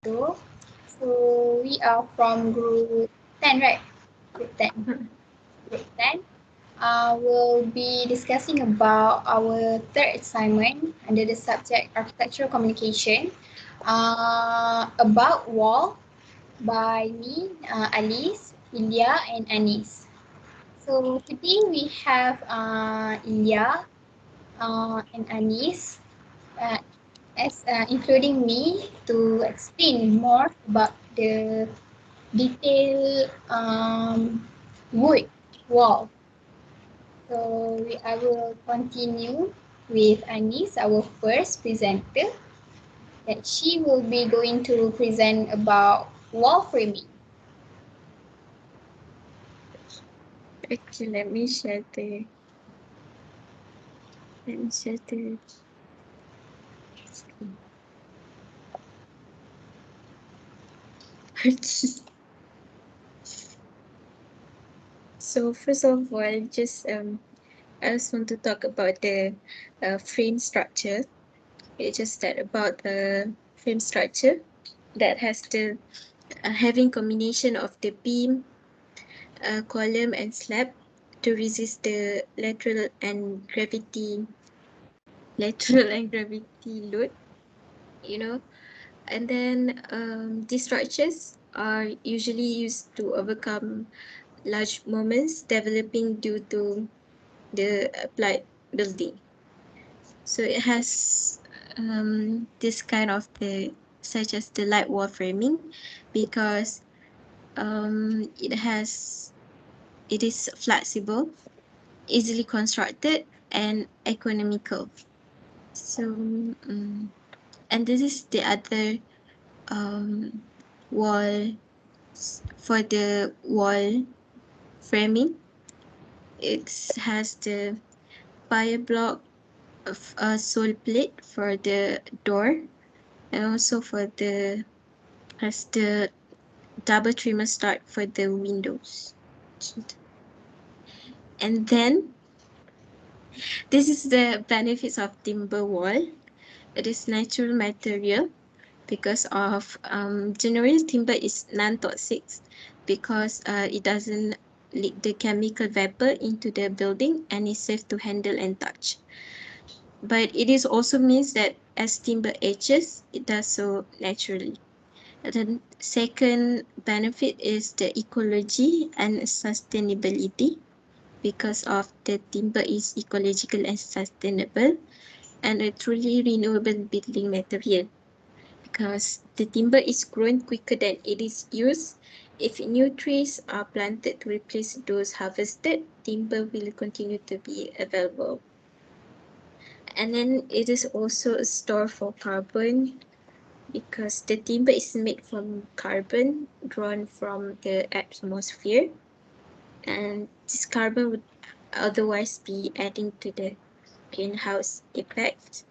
So we are from group 10, right? Group 10. Group 10. We'll be discussing about our third assignment under the subject architectural communication, about wall by me, Alice, Ilya, and Anis. So today we have Ilya and Anis, uh, as including me, to explain more about the detailed wood wall. So I will continue with Anis, our first presenter, that she will be going to present about wall framing. Okay, let me share the screen. Okay. So first of all, I just want to talk about the frame structure. It's just that about the frame structure that has the having combination of the beam, column, and slab to resist the lateral and gravity load. You know, and then these structures are usually used to overcome large moments developing due to the applied building. So it has this kind of the such as the light wall framing because it is flexible, easily constructed, and economical. So and this is the other um, wall for the wall framing. It has the fire block of a sole plate for the door, and also for the has the double trimmer stud for the windows. And then this is the benefits of timber wall. It is natural material because of generally timber is non-toxic because it doesn't leak the chemical vapor into the building and is safe to handle and touch. But it is also means that as timber ages, it does so naturally. And then second benefit is the ecology and sustainability because of the timber is ecological and sustainable and a truly renewable building material because the timber is grown quicker than it is used. If new trees are planted to replace those harvested, timber will continue to be available. And then it is also a store for carbon because the timber is made from carbon drawn from the atmosphere, and this carbon would otherwise be adding to the greenhouse effect.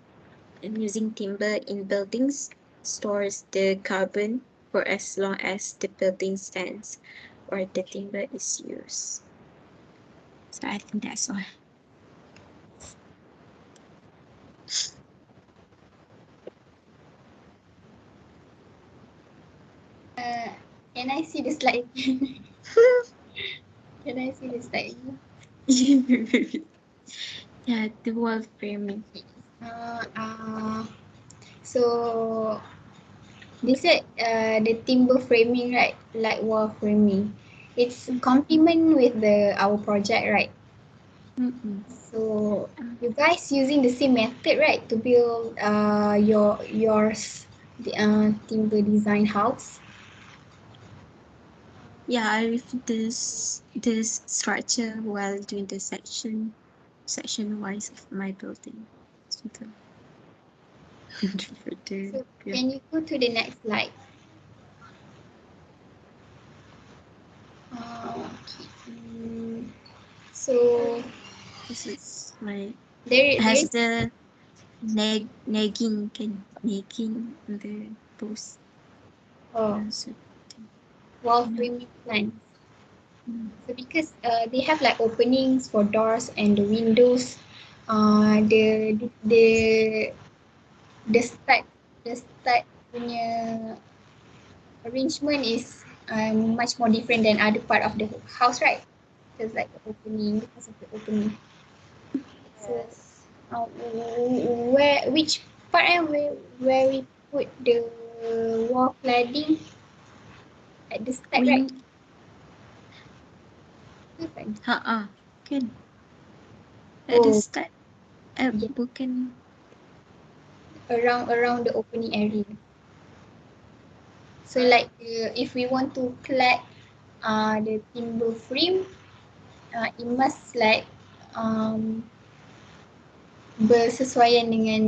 And using timber in buildings stores the carbon for as long as the building stands or the timber is used. So I think that's all. Can I see the slide? Can I see the slide? Yeah, the wall framing. So they said the timber framing, right? Like wall framing. It's complement with the our project, right? So you guys using the same method, right, to build yours the timber design house? Yeah, I reviewed this structure while doing the section wise of my building. So So yeah. can you go to the next slide? Okay. So This is my there has is the nagging the post. oh, Yeah, so wall yeah. framing plans. So because they have like openings for doors and the windows, the the start the start punya arrangement is much more different than other part of the house, right? Because like the opening, because of the opening. So, Yes. which part where we put the wall cladding at the start, right? We Kan? kan at the Oh, start yeah, bukan around the opening area. So Uh, like if we want to clad the timber frame, it must like bersesuaian dengan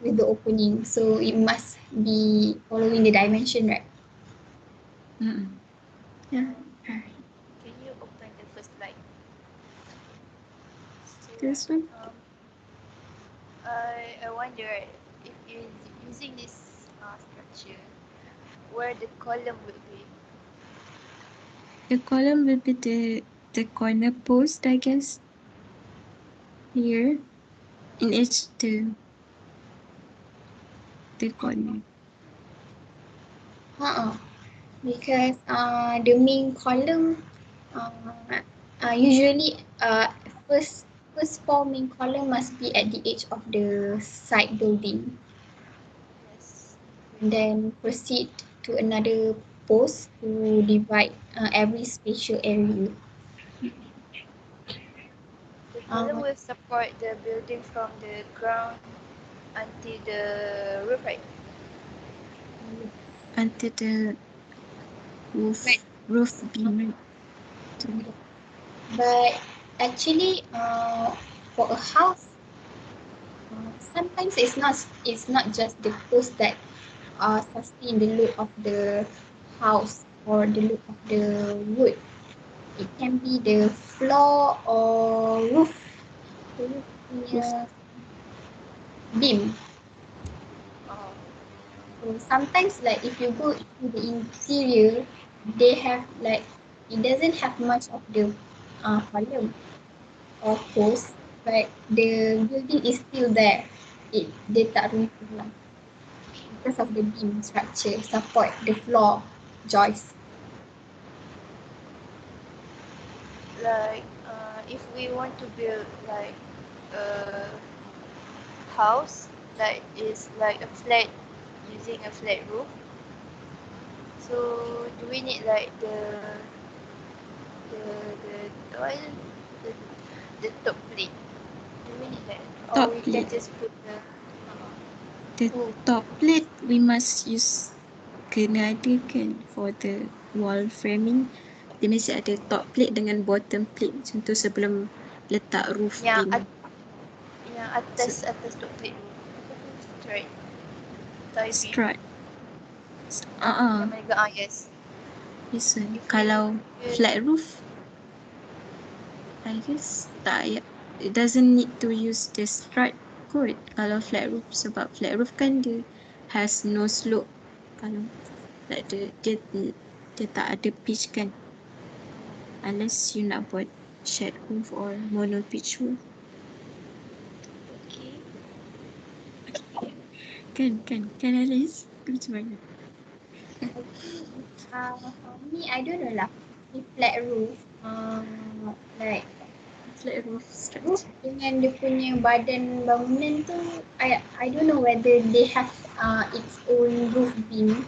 with the opening. So it must be following the dimension, right? yeah. can you open the first slide? So This one. I wonder if you using this structure, where the column will be. The column will be the corner post, I guess. Here in each the corner. Because the main column uh, usually first four main column must be at the edge of the side building, Yes. and then proceed to another post to divide every spatial area. The column Uh, will support the building from the ground until the roof, right? Until the right. roof beam. But actually, for a house, sometimes it's not just the post that sustain the load of the house or the load of the wood. It can be the floor or roof Roof. punya beam. Oh, So sometimes like if you go into the interior, they have like it doesn't have much of the column or post, but the building is still there. Dia tak runtuh lah because of the beam structure support the floor joist. like if we want to build like a house that is like a flat using a flat roof, so do we need like the what is it? the top plate? Do we need that, or Top we can plate. just put the The Oh, top plate we must use kena ada kan for the wall framing. Dia mesti ada top plate dengan bottom plate macam tu sebelum letak roof yang beam. yang So, atas top plate tu apa tu, straight tie beam strut. yang mereka yes. This one. If we want Kalau to build flat roof, I guess tak payah. It doesn't need to use the strut kot kalau flat roof sebab flat roof kan dia has no slope. Kalau like dia tak ada pitch kan, unless you nak buat shed roof or mono pitch roof. okay. Kan Alice? Macam mana? for me, I don't know lah. If flat roof, like Flat roof roof structure. dengan dia punya badan bangunan tu, I don't know whether they have its own roof beam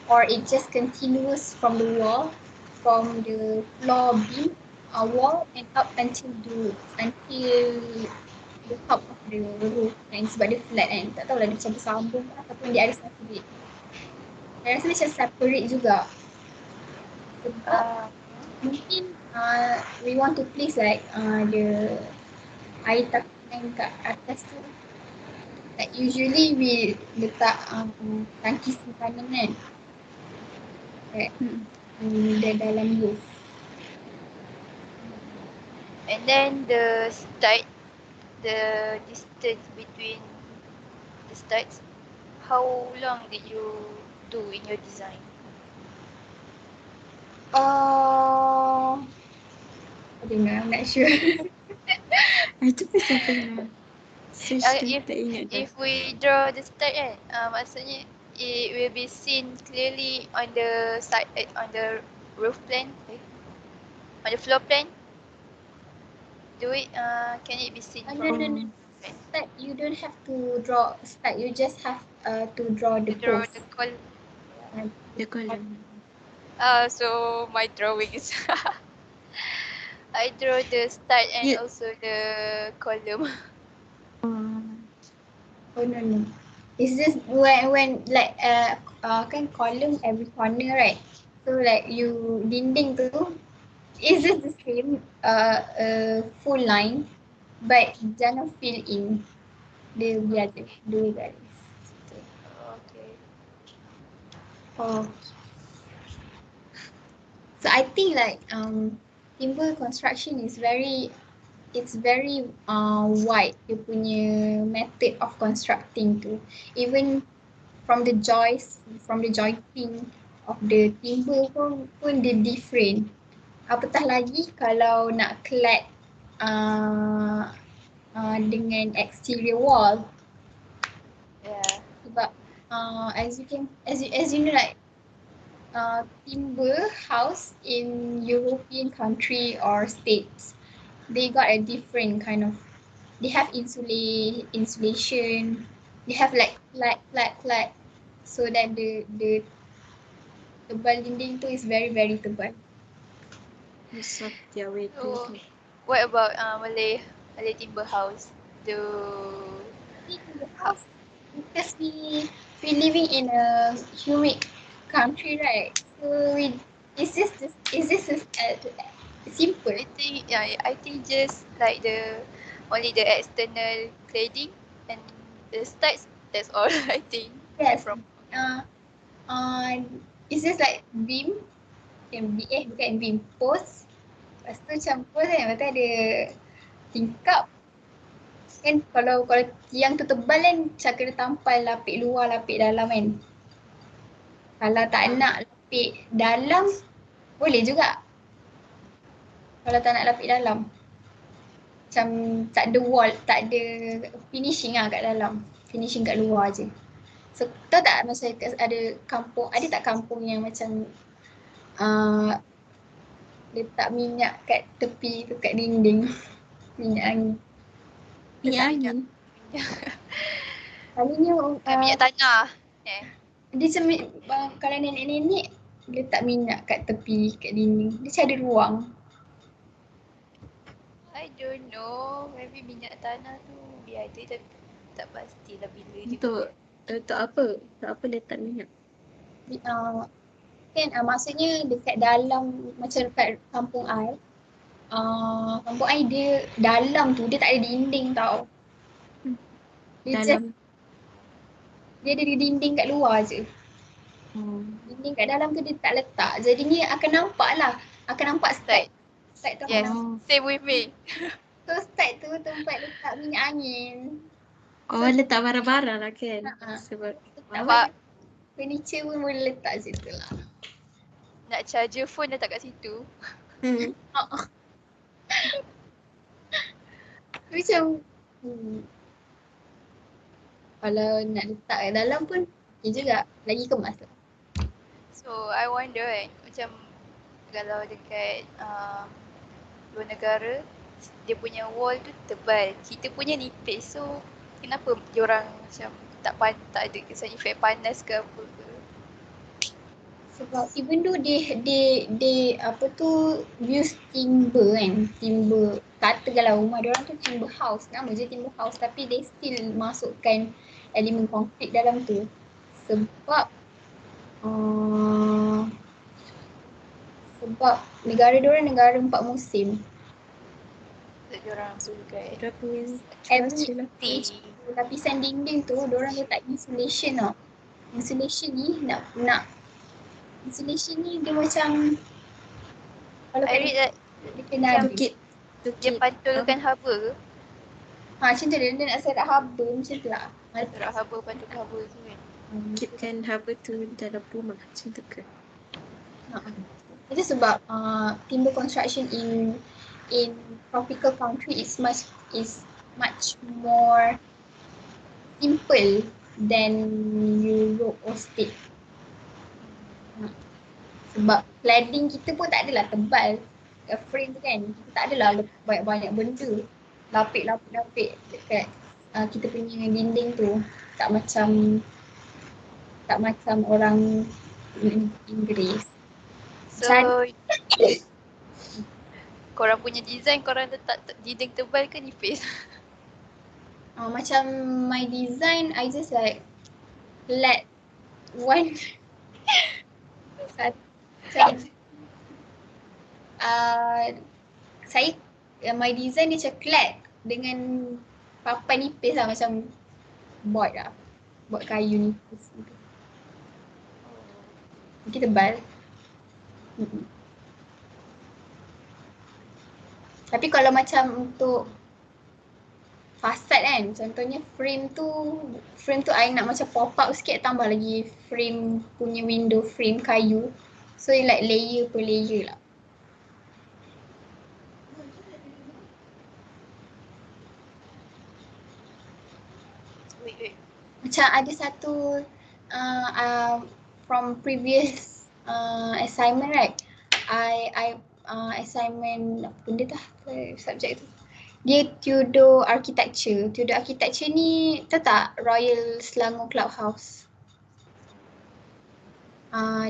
or it just continuous from the wall, from the floor beam, wall and up until the top of the roof kan, sebab dia flat kan. Tak tahu lah dia macam bersambung ke ataupun dia ada separate. Saya rasa macam separate juga. Sebab uh, mungkin we want to place like the air tapian kat atas tu. Like usually we letak tangki simpanan kan kat the dalam roof. and then the distance between the studs, how long did you do in your design? I don't know, I'm not sure. Itu pun saya pernah search tu If tak ingat dah. we draw the stud kan, maksudnya it will be seen clearly on the side, on the roof plan, on the floor plan. Can it be seen No, from no, no. plan? Start, you don't have to draw start. You just have to draw the To draw post. the col. The column. So my drawing is I draw the start and You- also the column. Oh no. It's just when like kan column every corner, right? So like you dinding tu, it's just the same full line, but jangan fill in the other dua garis. Okay. Oh. So I think like timber construction is it's very wide dia punya method of constructing tu. Even from the jointing of the timber pun dia different. Apatah lagi kalau nak clad dengan exterior wall, Yeah. sebab as you know, like timber house in European country or states, they got a different kind of, they have insulation, they have like flat, so that the tebal dinding tu is very very tebal. Most of their way So to what about Malay timber house? Do In the house, because we living in a humid country, right? So it's just simple. I think just like only the external cladding and the studs. That's all I think. Yes. From It's just like beam, bukan beam, post. Lepas tu macam post kan, lepas tu ada tingkap. Kan kalau tiang tu tebal kan, macam kena tampal lapik luar, lapik dalam kan. Kalau tak nak lapik dalam, boleh juga. Kalau tak nak lapik dalam. Macam tak ada wall, tak ada finishing lah kat dalam. Finishing kat luar je. So, tahu tak masa ada kampung, ada tak kampung yang macam letak minyak kat tepi tu, kat dinding. Minyak angin. minyak angin. Selalunya minyak tanah. dia macam kalau nenek-nenek letak minyak kat tepi, kat dinding. Dia macam ada ruang. I don't know. Maybe minyak tanah tu biar ada, tapi tak pastilah bila Untuk apa? Untuk apa letak minyak? Kan maksudnya dekat dalam, macam dekat kampung I, kampung I dia dalam tu dia tak ada dinding tau. Dia Dalam. dia ada dinding kat luar je. Dinding kat dalam tu dia tak letak. Jadinya akan nampak lah. Akan nampak start. Start tu Yes, akan nampak. same with me. So start tu tempat letak minyak angin. Letak barang-barang lah kan. Sebab Nampak Furniture pun boleh letak situ lah. nak charger phone letak kat situ. Macam kalau nak letak kat dalam pun okey juga. Lagi kemas lah. So I wonder macam kalau dekat luar negara, dia punya wall tu tebal, kita punya nipis. So kenapa diorang macam tak ada kesan efek panas ke apa ke? Sebab even though they apa tu use timber kan, timber, katakanlah rumah diorang tu timber house, nama je timber house, tapi they still masukkan elemen konkrit dalam tu. Sebab negara diorang negara 4 musim. So diorang suka dia punya Every lapisan dinding tu diorang letak insulation tau. Insulation ni dia macam, kalau I read that dia kena ada. dia pantulkan haba ke? Macam tu dia nak set up haba macam tu lah. Surat haba, pantulkan haba tu kan. keepkan haba tu dalam rumah macam tu ke? Itu sebab timber construction in tropical country is much more simple than Europe frosted. Sebab cladding kita pun tak adalah tebal. Frame tu kan, kita tak adalah banyak-banyak benda. Lapik dekat kita punya dinding tu. Tak macam orang Inggeris. So korang punya design korang letak dinding tebal ke nipis? Macam my design, I just like let one saya my design dia macam clad dengan papan nipis lah, macam board kayu nipis gitu. Mungkin tebal. Tapi kalau macam untuk fasad kan, contohnya frame tu I nak macam pop up sikit, tambah lagi frame punya window frame kayu. So like layer per layer lah. Wait. Macam ada satu from previous assignment, right? I assignment apa benda tu, subjek tu. Dia Tudor Architecture. Tudor Architecture ni tahu tak Royal Selangor Clubhouse?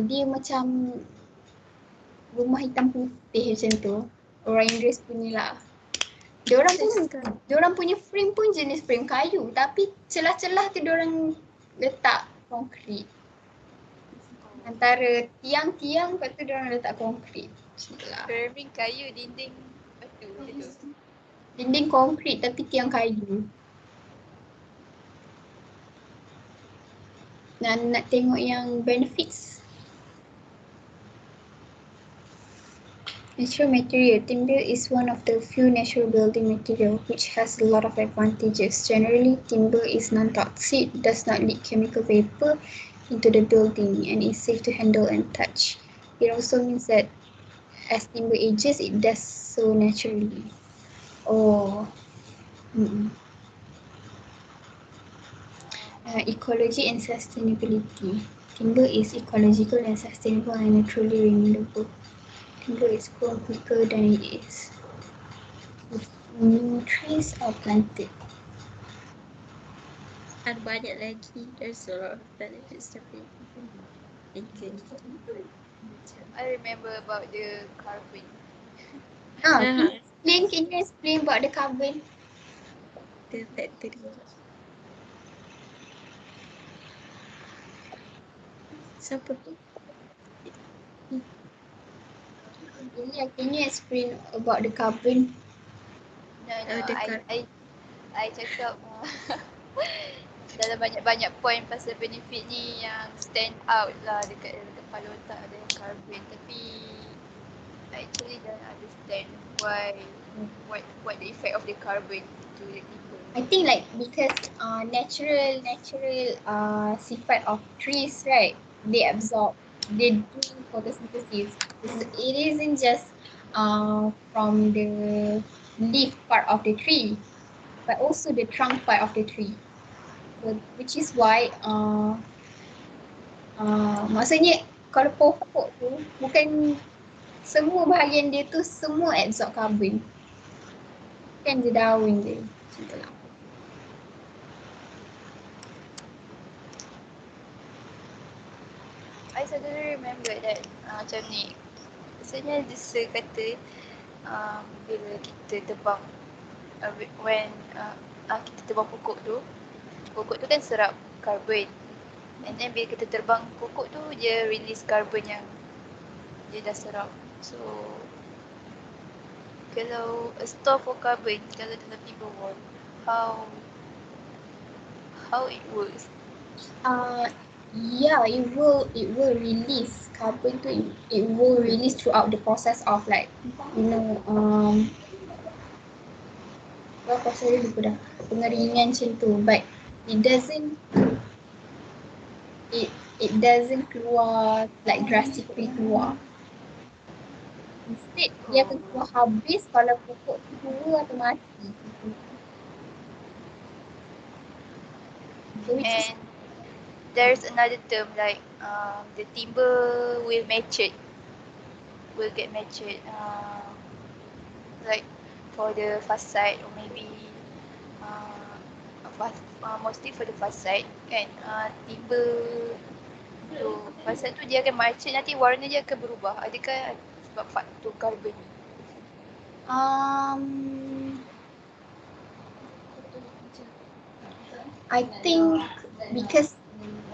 Dia macam rumah hitam putih macam tu. Orang Inggeris punya lah. Diorang punya frame pun jenis frame kayu, tapi celah-celah tu diorang letak konkrit. Antara tiang-tiang, lepas tu diorang letak konkrit. Framing kayu, dinding batu macam tu. Dinding konkrit tapi tiang kayu. Nak tengok yang benefits. Natural material. Timber is one of the few natural building material which has a lot of advantages. Generally, timber is non-toxic, does not leak chemical vapor into the building, and is safe to handle and touch. It also means that as timber ages, it does so naturally. Ecology and sustainability. Timber is ecological and sustainable and naturally renewable. Timber is grown quicker than it is. New trees are planted. Ada banyak lagi. There's a lot of benefits tapi I remember about the carbon. Can you explain about the carbon? The factory. Siapa tu? Ilya, can you explain about the carbon? No, I cakap dalam banyak-banyak point pasal benefit ni yang stand out lah dekat kepala otak ada carbon, tapi I actually don't understand what the effect of the carbon to the people. I think like because natural sifat of trees, right? They absorb, they do photosynthesis. It isn't just from the leaf part of the tree, but also the trunk part of the tree. So, which is why maksudnya kalau pokok tu bukan semua bahagian dia tu semua absorb carbon. Kan dia daun dia macam tu lah. I suddenly remember that macam ni, maksudnya dia kata bila kita tebang when kita tebang pokok tu kan serap karbon, and then bila kita terbang pokok tu dia release karbon yang dia dah serap. So kalau a store for carbon kalau dalam timber wall, how it works? Yeah, it will release carbon tu. It will release throughout the process of like apa proses dia lupa dah, pengeringan macam tu, but it doesn't keluar like drastically keluar. Instead dia akan keluar habis kalau pokok tu tua atau mati. So, there's another term like the timber will mature, will get matured, like for the facade or maybe mostly for the facade kan, timber tu facade tu dia akan mature, nanti warna dia akan berubah. Adakah sebab faktor karbon ni? I think because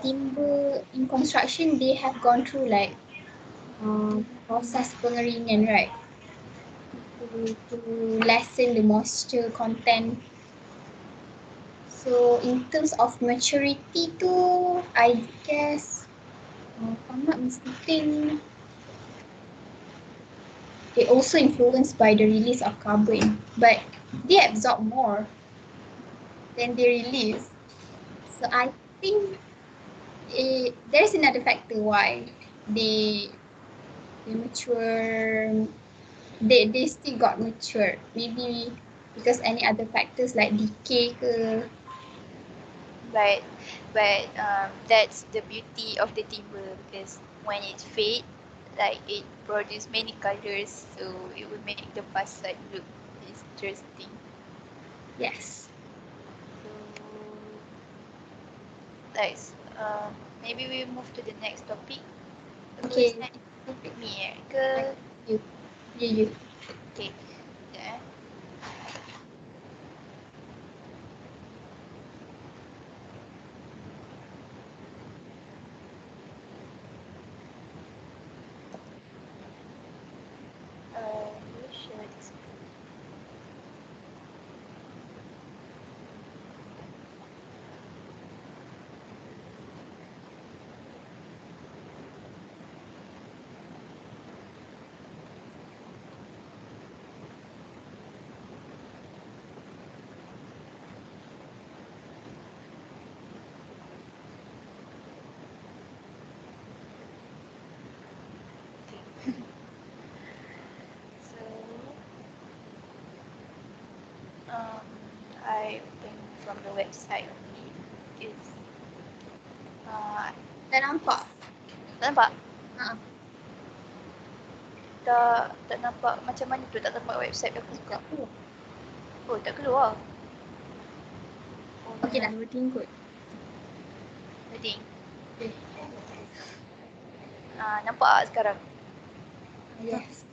timber in construction they have gone through like process pengeringan, right? To lessen the moisture content. So in terms of maturity too, I guess, if I'm not mistaken, they also influenced by the release of carbon, but they absorb more than they release. So I think there's another factor why they mature. They still got matured. Maybe because any other factors like decay ke. But that's the beauty of the timber, because when it fade, like it produce many colors, so it will make the facade look interesting. Yes. So like maybe we move to the next topic. Okay. Who's next? Me ke? You. You. Okay. Yeah. You share this. So I open from the website only. It's Tak nampak. tak nampak? Ha. Tak nampak macam mana tu, tak nampak website aku buka. Oh, tak keluar. Oh, Okay dah. Loading kot. Loading. Okay. Nampak tak sekarang? Yes.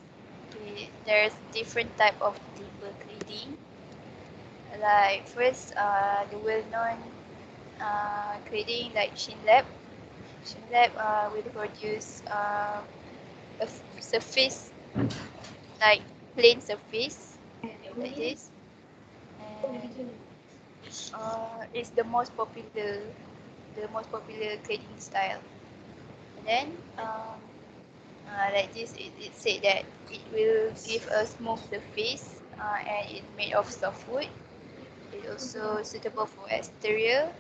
Okay, there's different type of timber cladding. Like first, the well-known cladding like Shinlab. Shinlab will produce a surface like plain surface like this, and it's the most popular cladding style. And then like this, it said that it will give a smooth surface, and it's made of softwood. It's also suitable for exterior,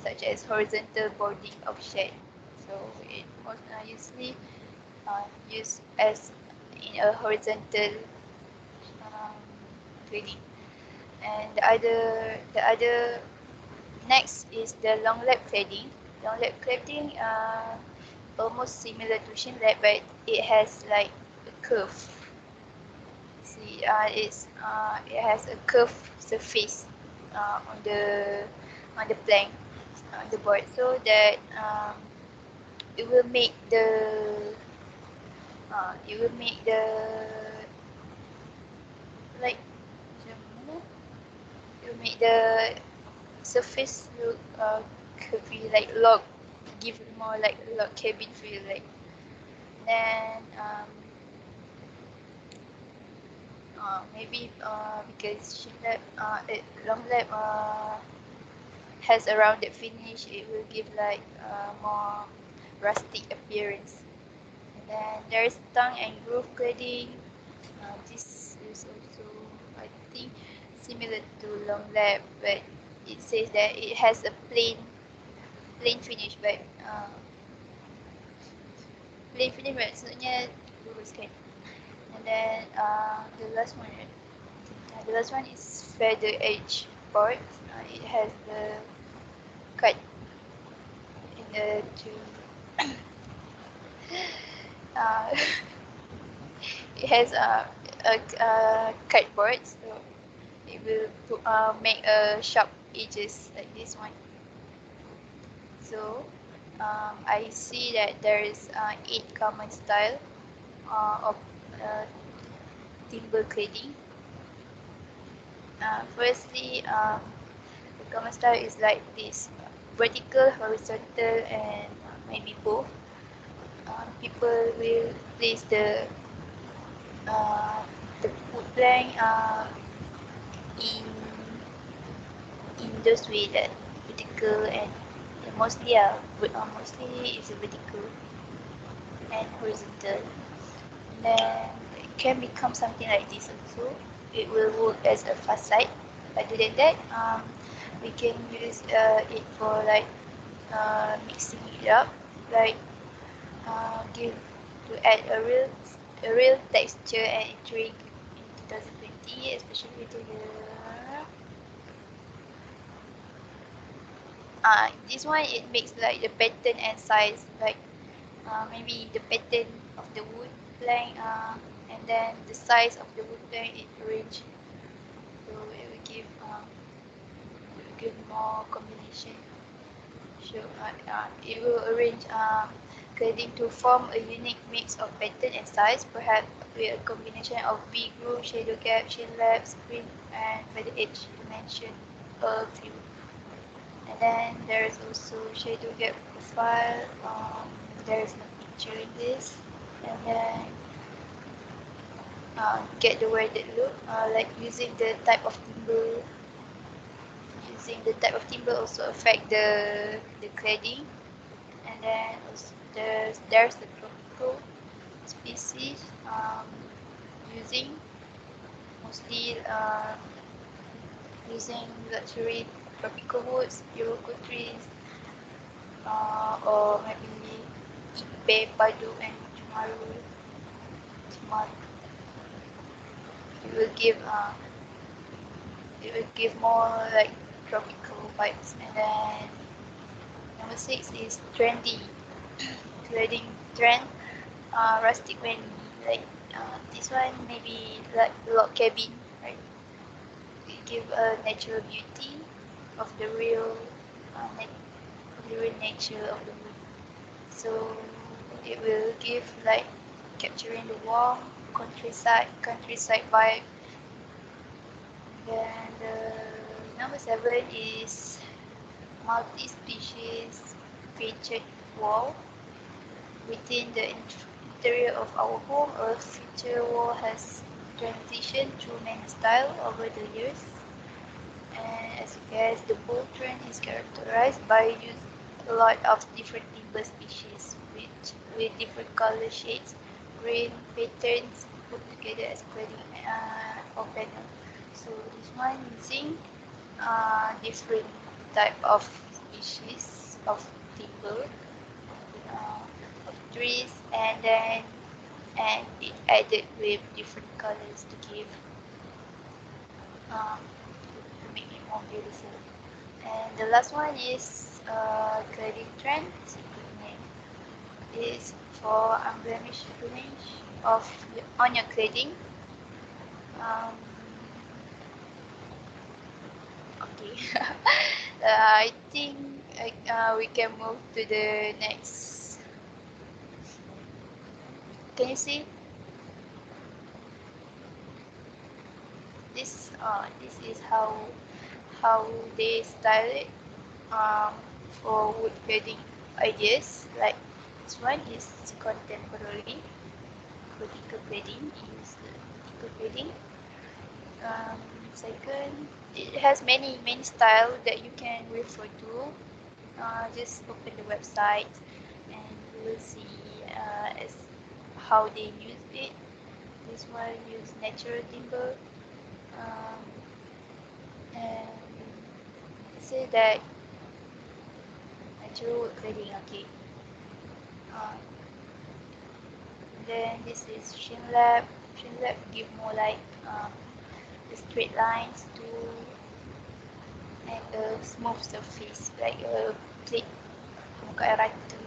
such as horizontal boarding of shed. So it was usually used as in a horizontal um, cladding. And the other next is the long lap cladding. Long lap cladding almost similar to shin lap, but it has like a curve. See, it has a curved surface on the plank, on the board, so that it will make the like macam mana? It will make the surface look curvy, like log, give it more like log cabin feel, like. Then maybe because long lap has a rounded finish, it will give like more rustic appearance. And then there's tongue and groove cladding. This is also, I think, similar to long lap, but it says that it has a plain finish, but maksudnya lurus kan. And then the last one is feather edge board. It has the cut to uh, it has a cardboard, so it will make a sharp edges like this one. So I see that there is 8 common style of uh, timber cladding. Firstly, the common style is like this: vertical, horizontal, and maybe both. People will place uh, the wood plank in those way that vertical and mostly is a vertical and horizontal. And then it can become something like this also. It will work as a facade. Other than that, we can use it for like mixing it up, like give to add a real texture and intrigue in 2020, especially to the this one. It makes like the pattern and size, like maybe the pattern of the wood plank, and then the size of the wood plank it arrange, so it will give more combination. So it will arrange cladding to form a unique mix of pattern and size, perhaps with a combination of V-groove, shadow gap, chin lap, screen, and feather edge, to mention a few. And then there is also shadow gap profile. There is no picture in this. And then get the weathered look, like using the type of timber. Using the type of timber also affect the cladding. And then also there's the tropical species, using mostly using luxury tropical woods, Iroko trees, or maybe Ipe, Padu, and Chumaru. Chumaru. It will give more like tropical vibes. And then number 6 is trendy, cladding trend, rustic wendy. Like this one maybe like log cabin, right? It give a natural beauty of the real nature of the wood. So it will give like capturing the warm countryside vibe. Then the number 7 is multi-species featured wall. Within the interior of our home, a feature wall has transitioned through many styles over the years. And as you guess, the bold trend is characterized by using a lot of different timber species with different color shades, grain patterns put together as cladding or panel. So this one using different type of species of timber, uh, of trees, and it added with different colors to give um, to make it more beautiful. And the last one is cladding trend equipment. Is for unblemished finish of on your cladding. Um, okay, I think we can move to the next. Can you see this? This is how they style it for wood cladding ideas. Like this one is contemporary vertical cladding. Is vertical cladding. Um, Second, it has many style that you can refer to. Just open the website and you will see as how they use it. This one use natural timber, um, and say that natural wood cladding. Okay. Um, then this is shin lap. Shin lap give more like the straight lines to and a smooth surface, like a plate, air rata.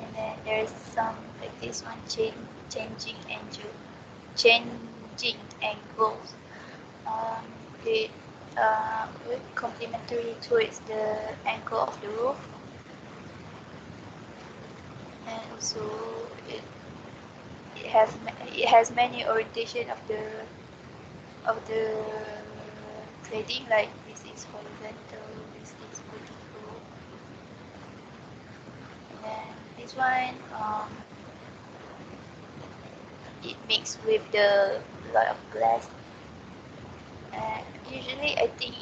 And then there's some like this one changing angles. Um, it complementary towards the angle of the roof, and also it it has many orientation of the cladding, like this is horizontal, this is vertical, and then this one it mixed with the lot of glass. And usually I think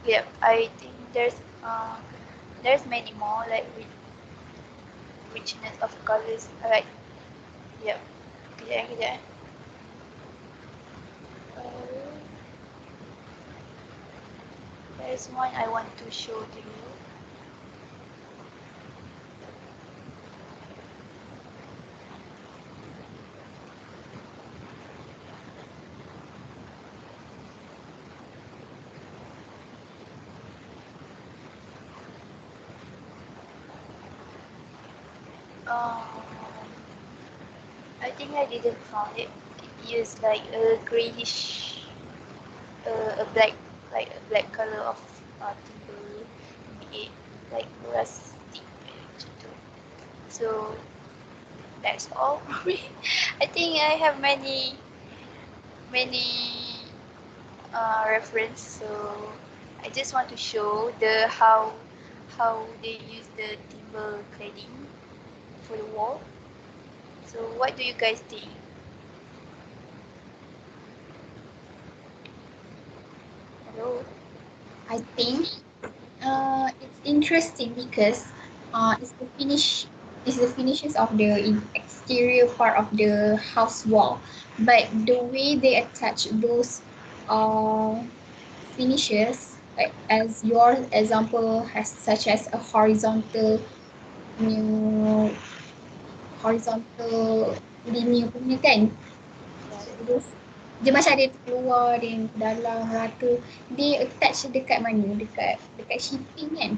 yeah, I think there's many more like with richness of colors. Like yeah, kejap kejap. Uh, there's one I want to show to you. I think I didn't found it. It used like a grayish, a black, like a black color of timber, make it like rustic macam tu. So that's all. I think I have many reference. So I just want to show the how they use the timber cladding for the wall. So what do you guys think? Hello. I think it's interesting because it's the finishes of the exterior part of the house wall, but the way they attach those uh, finishes, like as your example has such as a new horizontal linear punya kan. Terus dia macam ada keluar dan ke dalam rata. Dia attach dekat mana? Dekat shipping kan?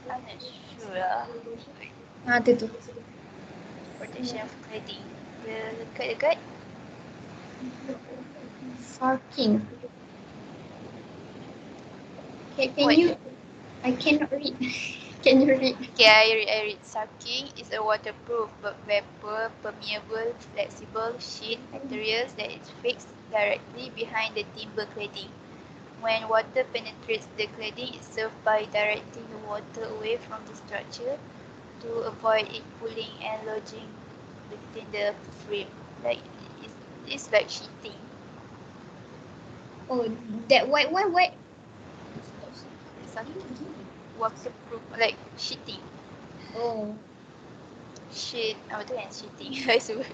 I'm not sure lah. Tu. Protection of cladding. Dia dekat-dekat. Sarking. Can What? you? I cannot read. Can you read? Okay, I read. Sulking is a waterproof but vapor permeable flexible sheet materials that is fixed directly behind the timber cladding. When water penetrates the cladding, it's served by directing the water away from the structure to avoid it pooling and lodging within the frame. Like it's like sheeting. Oh, that white one, what? Sulking, waterproof, like sheeting. Oh, Sheet, apa tu kan? Sheeting. I sebut.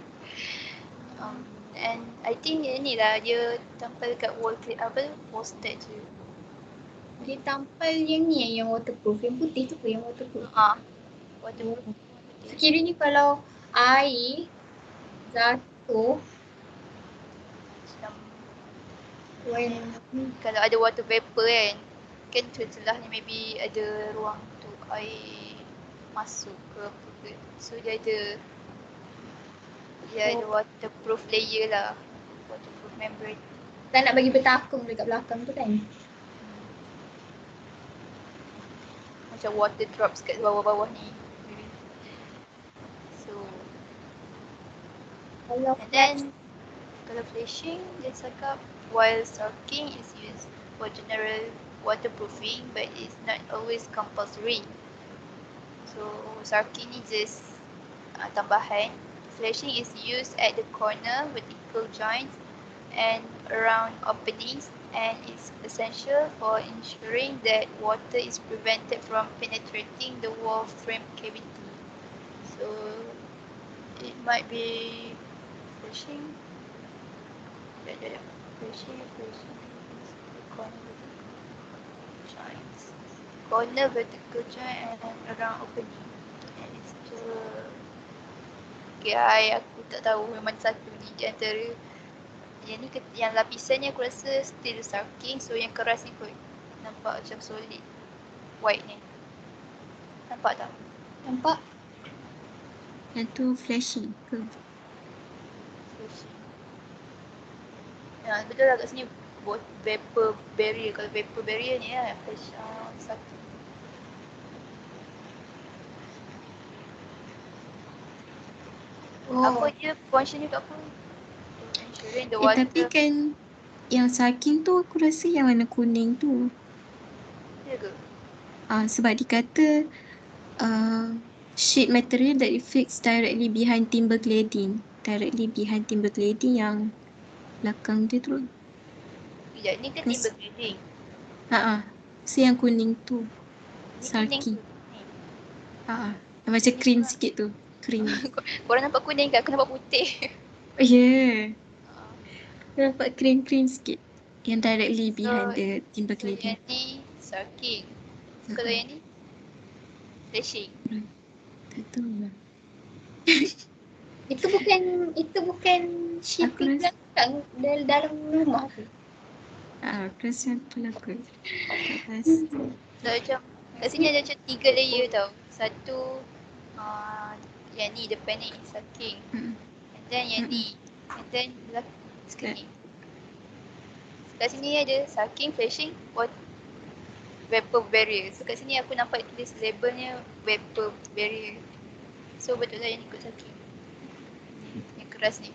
And I think ni lah dia tempel kat wall apa poster tu. dia tampal yang ni yang waterproof. Yang putih tu yang waterproof. Waterproof. Sekiranya kalau air jatuh, Macam when kalau ada water vapor kan celah ni maybe ada ruang untuk air masuk ke apa ke. So dia ada waterproof layer lah. Waterproof membrane. tak nak bagi bertakung dekat belakang tu kan? Macam water drops kat bawah-bawah ni. Maybe. So Kalau and then kalau flashing dia cakap while sulking is used for general waterproofing but it's not always compulsory. So sulking ni just tambahan. Flashing is used at the corner, vertical joints and around openings and is essential for ensuring that water is prevented from penetrating the wall frame cavity. So it might be flashing. Flashing, corner vertical joint and around opening. And it's to Okay, aku tak tahu memang satu ni di antara. Yang ni yang lapisan ni aku rasa steel sulking. So yang keras ni kot nampak macam solid white ni. Nampak tak? Nampak? Yang tu flashing ke? Ya, betul lah kat sini vapor barrier. Kalau vapor barrier ni lah flash satu. Apa dia function ni kat apa? Ensuring the water. Tapi kan yang sulking tu aku rasa yang warna kuning tu. Ya ke? Sebab dikata sheet material that is fixed directly behind timber cladding. Directly behind timber cladding yang belakang dia tu. Sekejap, ni kan timber cladding. So yang kuning tu Ni kuning sulking. tu. Macam cream sikit tu. Cream. Korang nampak kuning ke? Aku nampak putih. Oh yeah. Nampak cream sikit. Yang directly behind the timber cladding. Yang ni sulking. Kalau yang ni flashing. Tak tahu lah. Itu bukan shipping belakang dalam rumah tu. Aku rasa tu lah kot. Atas. So macam kat sini ada macam 3 layer tau. Satu yang ni depan ni sulking. And then yang ni. And then belakang ni. Kat sini ada sulking, flashing, vapor barrier. So kat sini aku nampak tulis labelnya vapor barrier. So betul lah yang ikut sulking. Yang keras ni.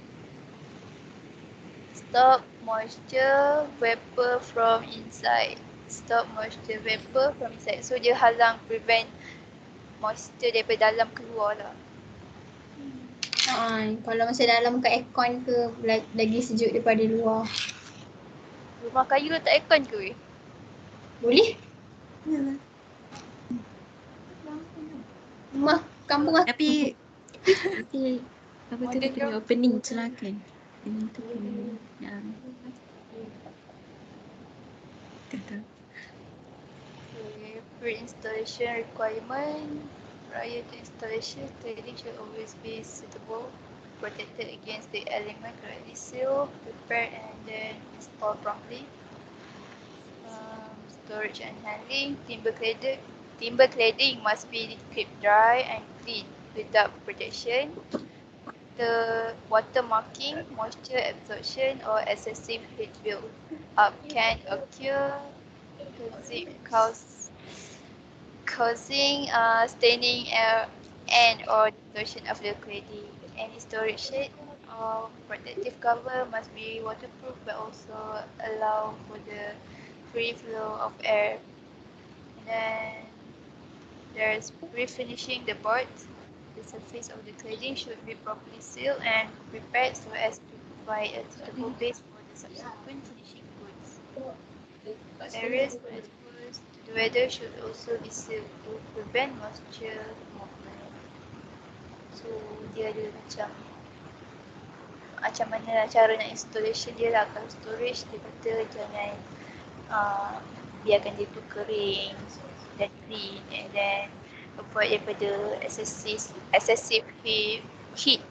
Stop moisture vapor from inside. Stop moisture vapor from inside. So dia halang, prevent moisture daripada dalam keluar lah. Kalau masa dalam kat aircon ke lagi sejuk daripada luar. Rumah kayu letak aircon ke weh? Boleh? Yalah. Rumah kampung aku. Tapi apa tu dia punya opening tu lah kan. Opening tu punya tak tahu. Okay, pre-installation requirement. Prior to installation, cladding should always be suitable, protected against the element, correctly sealed, prepared and then installed promptly. Storage and handling. Timber cladding must be kept dry and clean without protection. The water marking, moisture absorption or excessive heat build up can occur, causing staining and or distortion of the cladding. Any storage shed or protective cover must be waterproof but also allow for the free flow of air. And then there's refinishing the boards. The surface of the cladding should be properly sealed and prepared so as to provide a suitable base for the subsequent finishing goods. Areas exposed to the weather should also be sealed to prevent moisture movement. So dia ada macam mana cara nak installation dia lah. Kalau storage dia kata jangan biarkan dia tu kering dan clean and then avoid daripada excessive heat.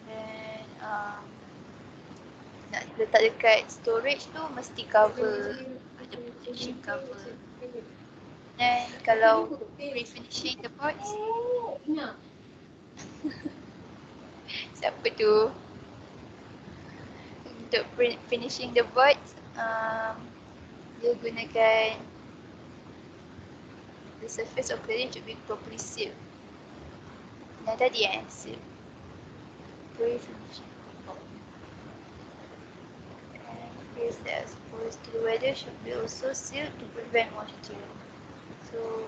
Then nak letak dekat storage tu mesti cover, ada protection cover. Dan kalau refinishing the boards, siapa tu? Untuk finishing the boards, dia gunakan the surface of cladding should be properly sealed. Yang tadi sealed. Pre-finishing. Areas that are exposed to the weather should be also sealed to prevent moisture. So,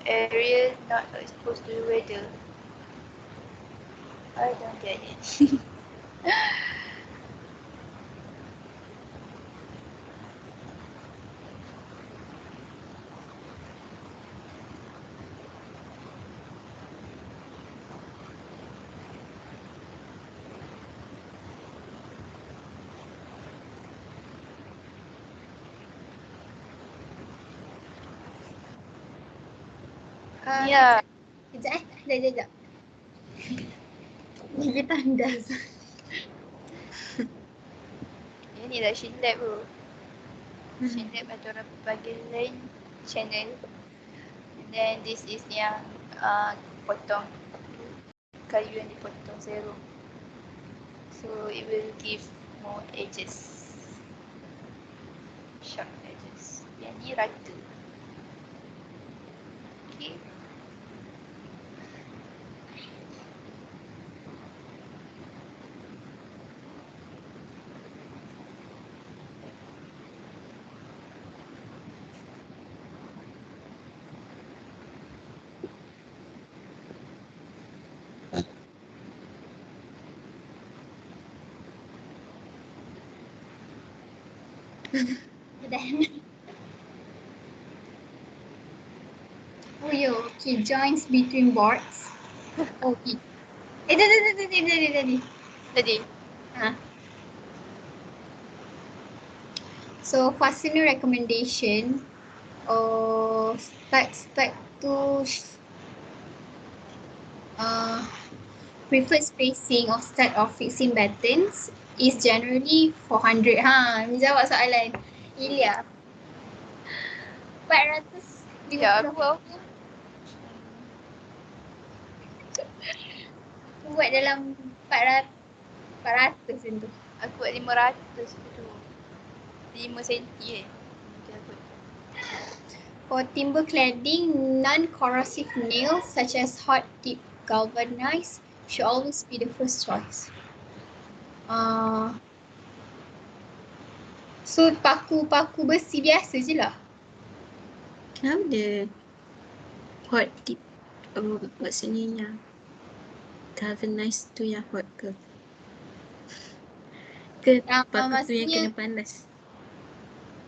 areas not exposed to the weather. I don't get it. Ya. Sekejap. Sekejap. Gigi tandas. Yang ni lah Shinlab tu. Shinlab ada orang bagi lain channel. And then this is yang potong kayu yang dipotong zero. So it will give more edges. Sharp edges. Yang ni rata. Okay. Then. Oh yo, okay, joints between boards. Okay. Tadi. Tadi. So fastener recommendation or start to preferred spacing of start of fixing battens is generally 400. Ni jawab soalan Ilya. 400. Ya, aku buat dalam 400 macam tu. Aku buat 500 tu. 5 senti For timber cladding, non-corrosive nails such as hot dip galvanized should always be the first choice. So paku besi biasa je lah. Ada hot dip. Maksudnya yang galvanized tu yang hot ke? Ke paku tu yang kena panas?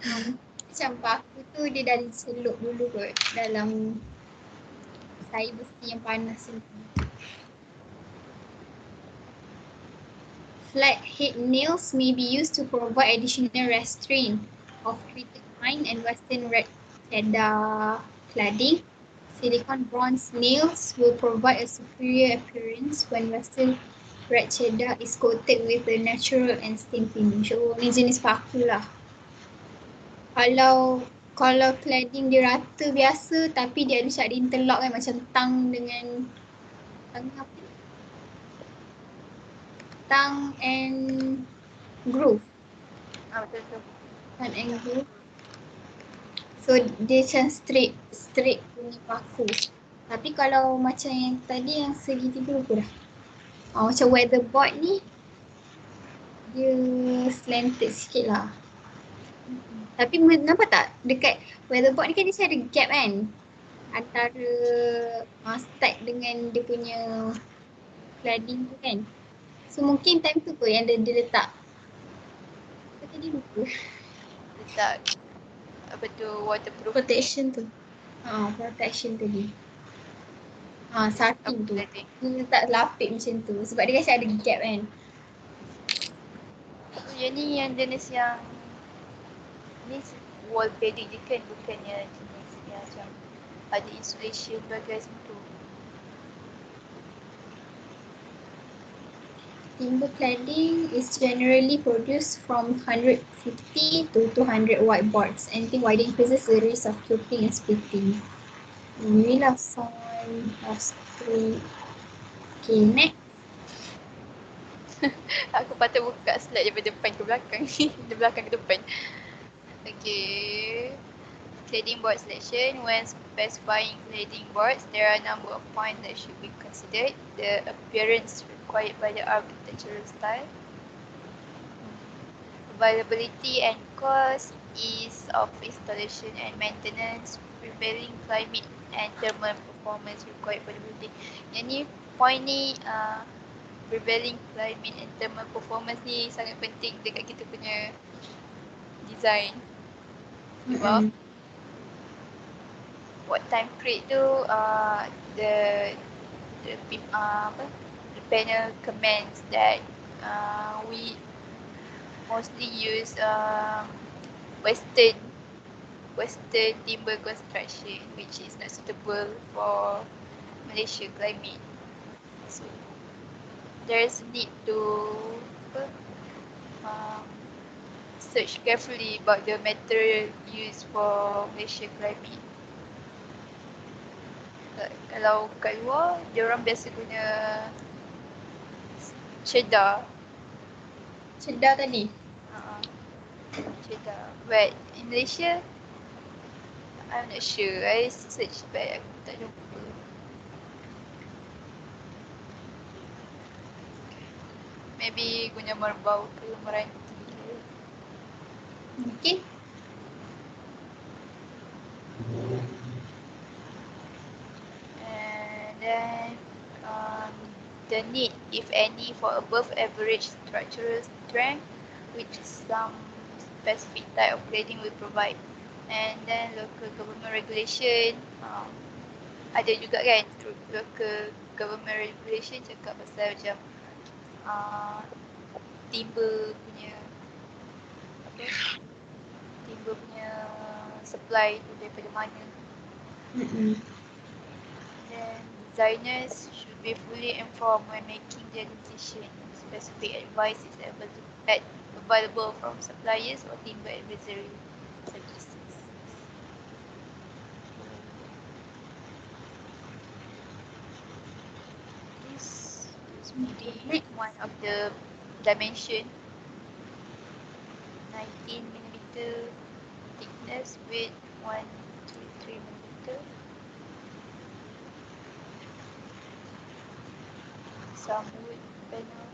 Macam paku tu dia dah dicelup dulu kot dalam air besi yang panas tu. Flat head nails may be used to provide additional restraint of treated pine and western red cedar cladding. Silicon bronze nails will provide a superior appearance when western red cedar is coated with a natural and stain finish. Oh, ni jenis paku lah. Kalau cladding dia rata biasa tapi dia ada macam interlock kan, macam tang dengan apa? Tang and groove. betul. Tang and groove. So dia macam straight punya paku. Tapi kalau macam yang tadi yang segitiga lupa dah. Macam weatherboard ni dia slanted sikit lah. Tapi nampak tak dekat weatherboard ni kan dia ada gap kan antara start dengan dia punya cladding tu kan. So mungkin time tu kot yang dia letak. Apa tadi lupa. Letak apa tu waterproof Protection tu. Protection tadi. Sarting tu. Dia letak lapik macam tu sebab dia kasi ada gap kan. Yang ni yang jenis yang ni wall padding je kan, bukannya jenis yang macam ada insulation bagai macam tu. Timber cladding is generally produced from 150 to 200 white boards. Anything wider increases the risk of coping and splitting. We love someone last 3. Okay, next. Aku patut buka slide daripada depan ke belakang ni. Dari belakang ke depan. Okay. Cladding board selection. When specifying cladding boards, there are a number of points that should be considered. The appearance required by the architectural style, availability and cost, ease of installation and maintenance, prevailing climate and thermal performance required for the building. Yang ni, point ni prevailing climate and thermal performance ni sangat penting dekat kita punya design. Sebab what time crate tu the panel comments that we mostly use western timber construction which is not suitable for Malaysia climate. So there's need to apa, um, search carefully about the material used for Malaysia climate. Kalau kat luar, dia orang biasa guna cedar. Cedar tadi. Cedar. But in Malaysia, I'm not sure. I search but aku tak jumpa. Maybe guna merbau ke meranti ke. Okay. And then the need, if any, for above average structural strength, which some specific type of cladding will provide. And then local government regulation, ada juga kan local government regulation cakap pasal macam timber punya apa, timber punya supply tu daripada mana. Then designers should be fully informed when making their decision. Specific advice is available from suppliers or timber advisory services. This is maybe one of the dimension. 19mm thickness with 1 to 3mm. Some wood panel.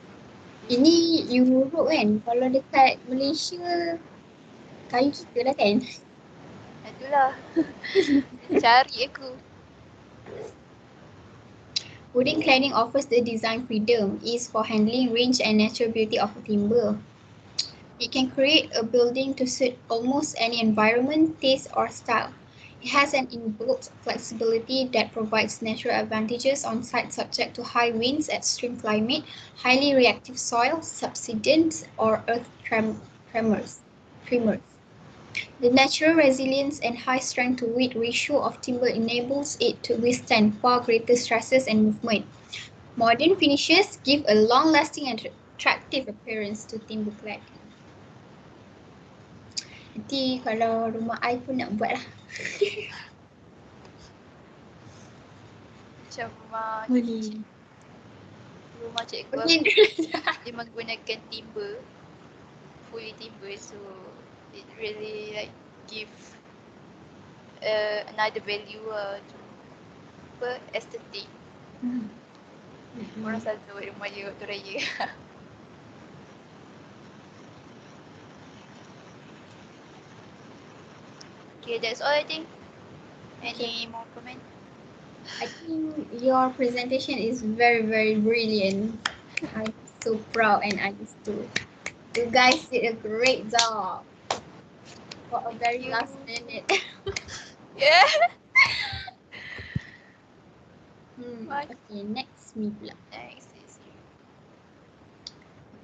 Ini Europe kan. Kalau dekat Malaysia, kayu kita lah kan. Itulah. Cari aku. Wooden cladding offers the design freedom, ease for handling, range and natural beauty of timber. It can create a building to suit almost any environment, taste or style. It has an inbuilt flexibility that provides natural advantages on site subject to high winds, extreme climate, highly reactive soil, subsidence or earth tremors. The natural resilience and high strength to weight ratio of timber enables it to withstand far greater stresses and movement. Modern finishes give a long-lasting and attractive appearance to timber cladding. Nanti kalau rumah I pun nak buat lah. Macam rumah Boleh. rumah cikgu Okay. dia menggunakan timber, fully timber, so it really like give another value to apa, aesthetic. Orang selalu buat rumah dia waktu raya. Okay, that's all I think. Any more comment? I think your presentation is very, very brilliant. I'm so proud and understood. You guys did a great job for a very you. last minute. Yeah. Okay, next me pula. Next is you.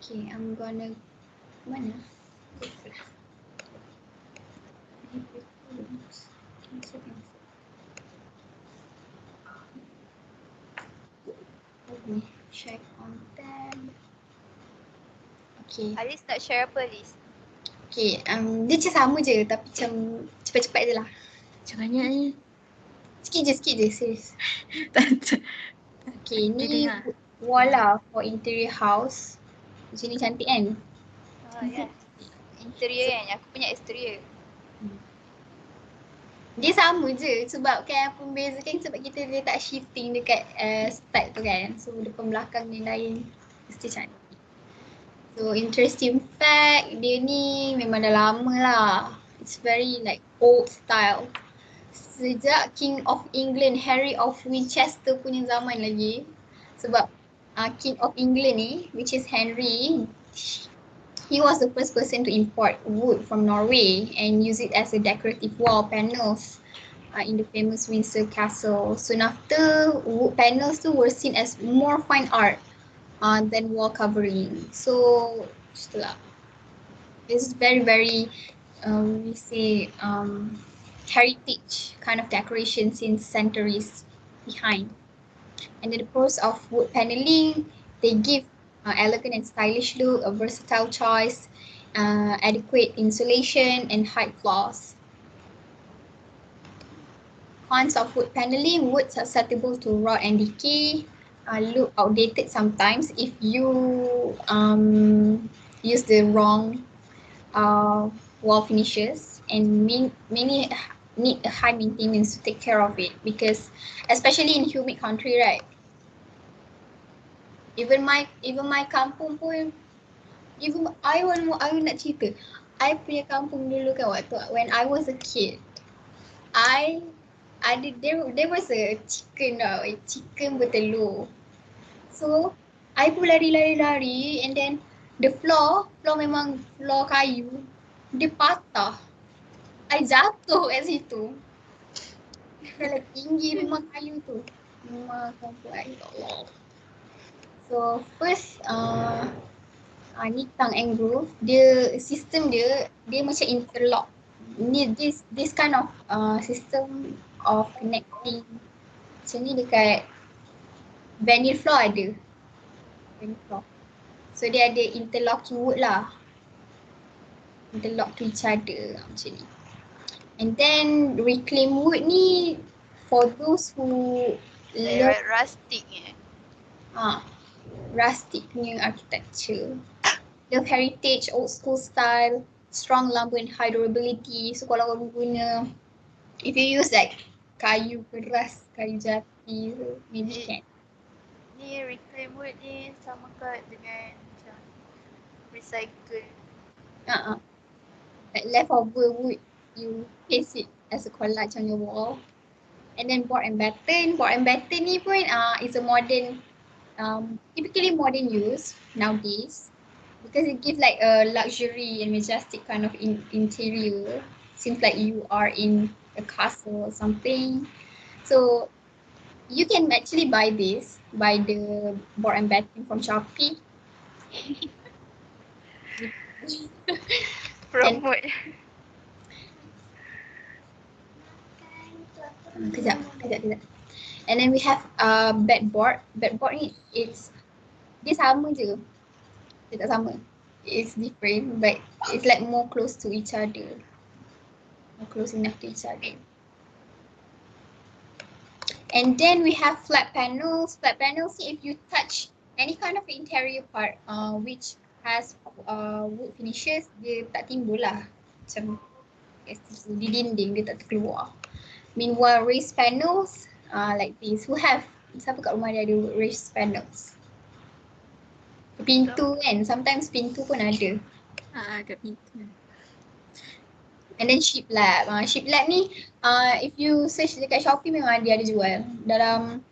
Okay, I'm gonna mana? Let me check on that. Okay. Alice nak share apa Alice? Okay, dia macam sama je tapi macam cepat-cepat je lah. Macam banyak ni. Sikit je, serius. Tak. Okay, ni dengar. wall lah for interior house. Macam ni cantik kan? Yeah. Interior kan? Aku punya exterior. Dia sama je sebab kan pembeza kan sebab kita letak shifting dekat start tu kan. So depan belakang ni lain mesti cantik. So interesting fact, dia ni memang dah lama lah. It's very like old style. Sejak King of England Harry of Winchester punya zaman lagi. Sebab King of England ni, which is Henry, he was the first person to import wood from Norway and use it as a decorative wall panels in the famous Windsor Castle. Soon after, wood panels too were seen as more fine art than wall covering. So, itulah. This is very, very, we say, heritage kind of decoration since centuries behind. And in the process of wood paneling, they give elegant and stylish look, a versatile choice, adequate insulation, and height flaws. Cons of wood paneling: wood susceptible to rot and decay, look outdated sometimes if you use the wrong wall finishes, and many need a high maintenance to take care of it, because especially in humid country, right? Even my kampung pun, even I nak cerita, I punya kampung dulu kan, waktu when I was a kid, there was a chicken tau, chicken bertelur. So I pun lari, and then the floor memang floor kayu, dia patah. I jatuh kat situ. Kalau tinggi rumah kayu tu. Rumah kampung I, ya Allah. So first ni tang and groove, dia sistem dia macam interlock. Ni this kind of system of connecting macam ni dekat vinyl floor ada. Vinyl floor. So dia ada interlocking wood lah. Interlock to each other macam ni. And then reclaim wood ni for those who love rustic rustic punya architecture, love heritage, old school style, strong lumber and high durability. So kalau kamu guna, if you use like kayu keras, kayu jati, so maybe can. Ni reclaim wood ni sama kat dengan macam recycle. Like leftover wood, you paste it as a collage on your wall. And then board and batten ni pun is a modern, typically modern use nowadays, because it gives like a luxury and majestic kind of interior. Seems like you are in a castle or something. So you can actually buy the board and batten from Shopee. Promote. Kejap. And then we have bedboard. Bedboard ni dia sama je. Dia tak sama. It's different, but it's like more close to each other. More close enough to each other. And then we have flat panels. Flat panels ni, if you touch any kind of interior part which has wood finishes, dia tak timbul lah. Macam di dinding, dia tak terkeluar. Meanwhile, raised panels like this, siapa kat rumah dia ada raised panels? Pintu kan, sometimes pintu pun ada. Kat pintu. And then shiplap. Shiplap ni, if you search dekat Shopee memang ada jual. Dalam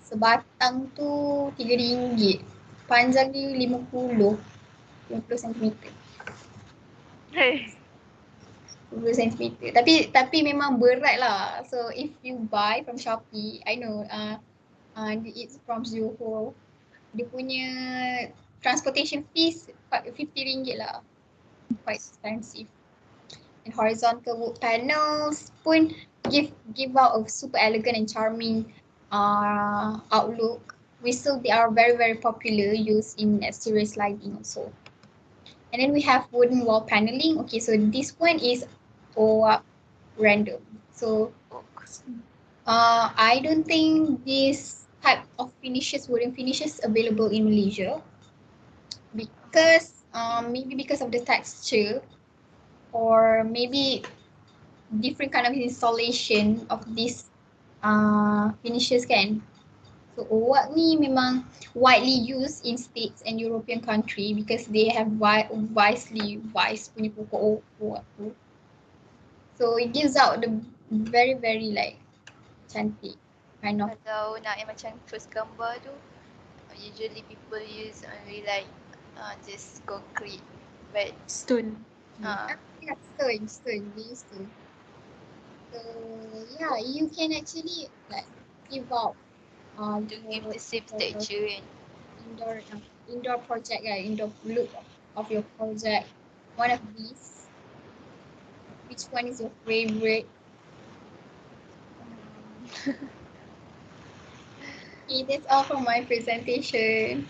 sebatang tu RM3. Panjang dia 50 cm. 10 cm. Tapi memang berat lah. So if you buy from Shopee, I know it's from Johor. Dia punya transportation fees RM50 lah. Quite expensive. And horizontal wood panels pun give out a super elegant and charming outlook. They are very, very popular, used in exterior lighting also. And then we have wooden wall paneling. Okay, so this one is random. So I don't think this type of wooden finishes available in Malaysia, because maybe because of the texture, or maybe different kind of installation of these finishes kan. So owak ni memang widely used in States and European country because they have wise punya pokok owak tu. So it gives out the very, very like cantik kind of. Kalau nak yang macam first gambar tu, usually people use only like just concrete, but Stone. Yeah, stone. They use stone. So yeah, you can actually like give out to give the same texture kan. Indoor project, indoor look of your project. One of these. Which one is your favorite? Okay, that's all for my presentation.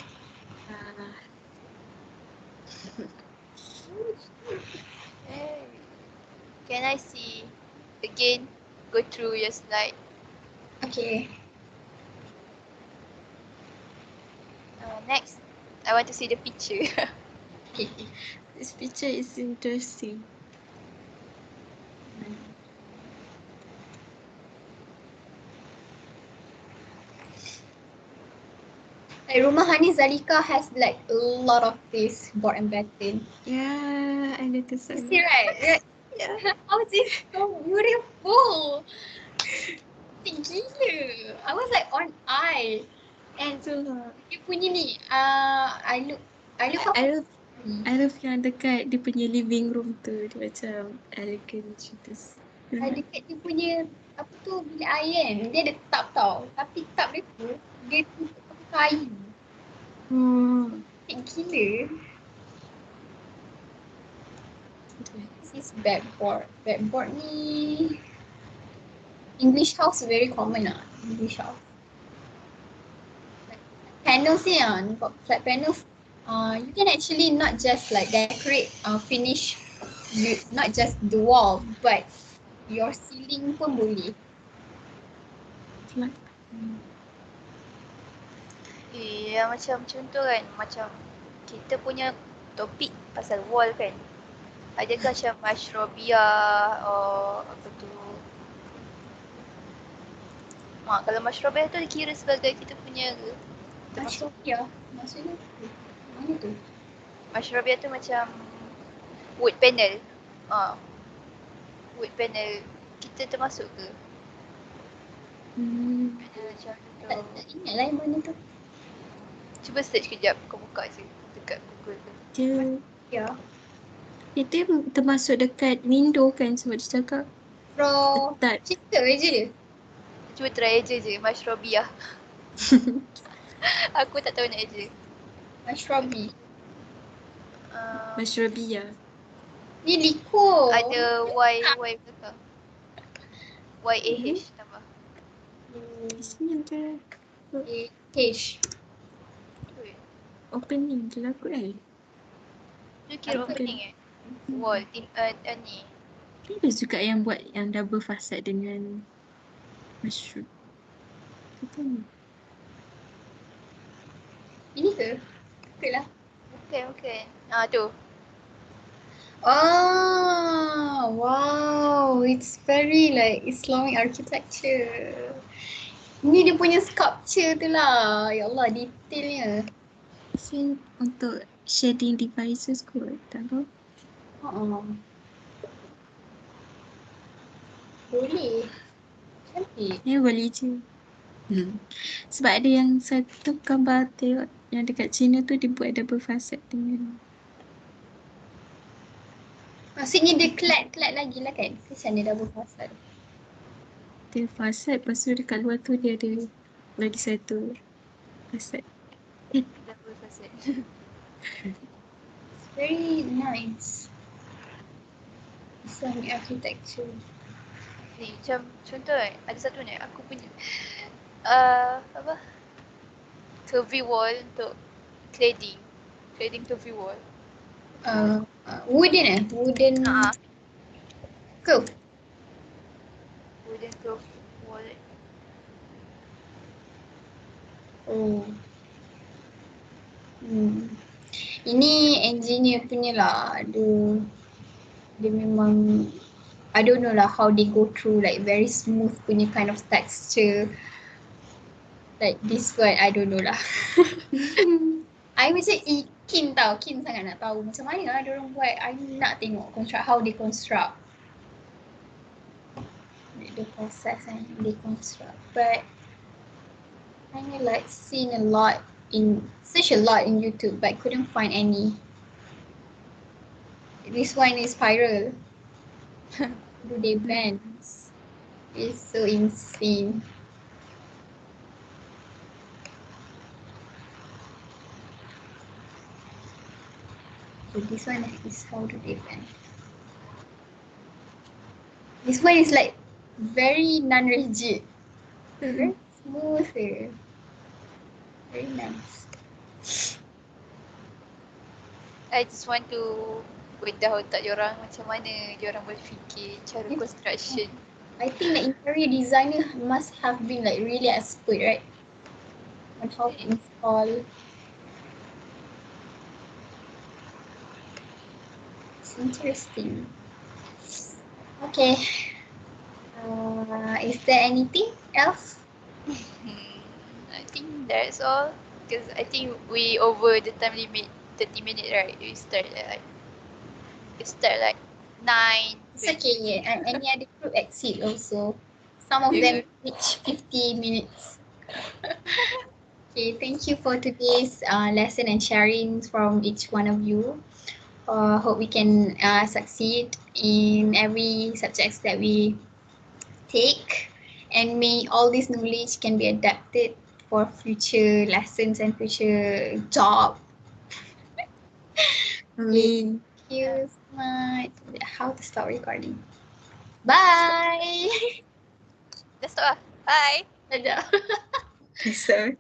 Hey. Can I see again? Go through your slide. Okay. Next, I want to see the picture. Okay. This picture is interesting. Like rumah Hani Zalika has like a lot of this board and batten. Yeah, I noticed You that. see, right? Yeah. How is it so beautiful? Gila. I was like on eye. And Itulah. dia punya ni, I look up. I love yang dekat dia punya living room tu. Dia macam elegant macam tu. Dekat dia punya apa tu bilik air kan, dia ada tub tau. Tapi tub dia tu dia tutup pakai kayu. Gila. This is backboard. Backboard ni English house very common lah. English house. Like, panels ni nampak flat panels. You can actually not just like decorate, finish, not just the wall, but your ceiling pun boleh. Yang macam contoh kan, macam kita punya topik pasal wall kan. Adakah macam mashrobia apa tu? Kalau mashrobia tu dikira sebagai kita punya ke? Termasuk Ya, maksudnya mana tu? mashrobia tu macam wood panel. Wood panel kita termasuk ke? Ada macam tu. Tak ingat lah yang mana tu. Cuba search kejap, kau buka je dekat Google tu. Ya. Itu termasuk dekat window kan sebab dia cakap From tak. cerita je dia. Cuba try je mashrobia. Aku tak tahu nak je. Mashrobi. Mashrobia. Ni likur. Ada Y belakang. YAH tambah. Sini ada H. opening je lah kot Tu kira Apa opening wall ni. Ada juga yang buat yang double facade dengan mushroom. Betul. Ini ke? Okey lah. Bukan. Tu. Oh, wow. It's very like Islamic architecture. Ni dia punya sculpture tu lah. Ya Allah, detailnya. Sini untuk shading devices kot. Tak tahu. Boleh. Cantik. Boleh je. Sebab ada yang satu gambar tengok yang dekat China tu dia buat double facade dengan Maksudnya dia clad lagi lah kan? Macam dia double facade. dia facade, lepas tu dekat luar tu dia ada lagi satu facade. Double facade. It's very nice. Islamic architecture. Ni macam contoh ada satu ni aku punya apa? Curvy wall untuk cladding curvy wall. Wooden Wooden curve. Wooden curve wall. Oh. Ini engineer punya lah. Dia memang I don't know lah how they go through like very smooth punya kind of texture. Like this one I don't know lah. I macam keen sangat nak tahu macam mana lah diorang buat. I nak tengok how they construct. The process and they construct. But I like seen such a lot in YouTube but couldn't find any. This one is spiral. Do they bend? It's so insane. So this one is how do they bend. This one is like very non-rigid. Very smooth. Very nice. I just want to bedah otak diorang macam mana diorang berfikir cara Yes. construction. I think the interior designer must have been like really expert, right? On how to install. It's interesting. Okay. Is there anything else? I think that's all. Because I think we over the time limit 30 minutes, right? We start at like 9. It's okay. Yeah. And any other group exit also. Some of them reach 50 minutes. Okay, thank you for today's lesson and sharing from each one of you. Hope we can succeed in every subjects that we take, and may all this knowledge can be adapted for future lessons and future job. Amin. Thank you so much. How to stop recording? Bye. That's all. Bye. Dadah. So